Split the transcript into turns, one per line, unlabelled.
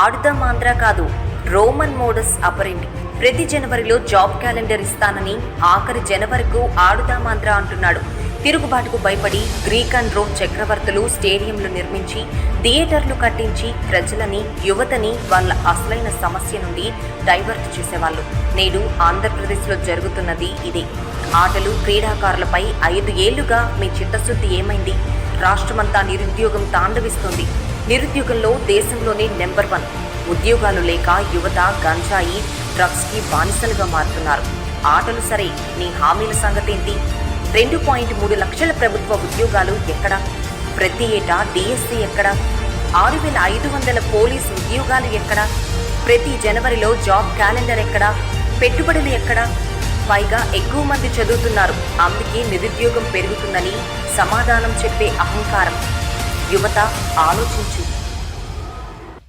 ఆడుదాం ఆంధ్ర కాదు, Roman modus అపరెండి. ప్రతి జనవరిలో జాబ్ క్యాలెండర్ ఇస్తానని ఆఖరి జనవరకు ఆడుదాం ఆంధ్ర అంటున్నాడు. తిరుగుబాటుకు భయపడి గ్రీక్ అండ్ రోమ్ చక్రవర్తులు స్టేడియంలు నిర్మించి, థియేటర్లు కట్టించి ప్రజలని, యువతని వాళ్ళ అసలైన సమస్య నుండి డైవర్ట్ చేసేవాళ్ళు. నేడు ఆంధ్రప్రదేశ్లో జరుగుతున్నది ఇదే. ఆటలు, క్రీడాకారులపై 5 ఏళ్లుగా మీ చిత్తశుద్ధి ఏమైంది? రాష్ట్రమంతా నిరుద్యోగం తాండవిస్తుంది. నిరుద్యోగంలో దేశంలోనే నెంబర్ 1. ఉద్యోగాలు లేక యువత గంజాయి, డ్రగ్స్కి బానిసలుగా మారుతున్నారు. ఆటలు సరే, నీ హామీల సంగతేంటి? 2.3 లక్షల ప్రభుత్వ ఉద్యోగాలు ఎక్కడ? ప్రతి ఏటా డిఎస్సి ఎక్కడ? 6,500 పోలీసు ఉద్యోగాలు ఎక్కడ? ప్రతి జనవరిలో జాబ్ క్యాలెండర్ ఎక్కడ? పెట్టుబడులు ఎక్కడ? పైగా ఎక్కువ మంది చదువుతున్నారు, అందుకే నిరుద్యోగం పెరుగుతుందని సమాధానం చెప్పే అహంకారం. యువత ఆలోచించు.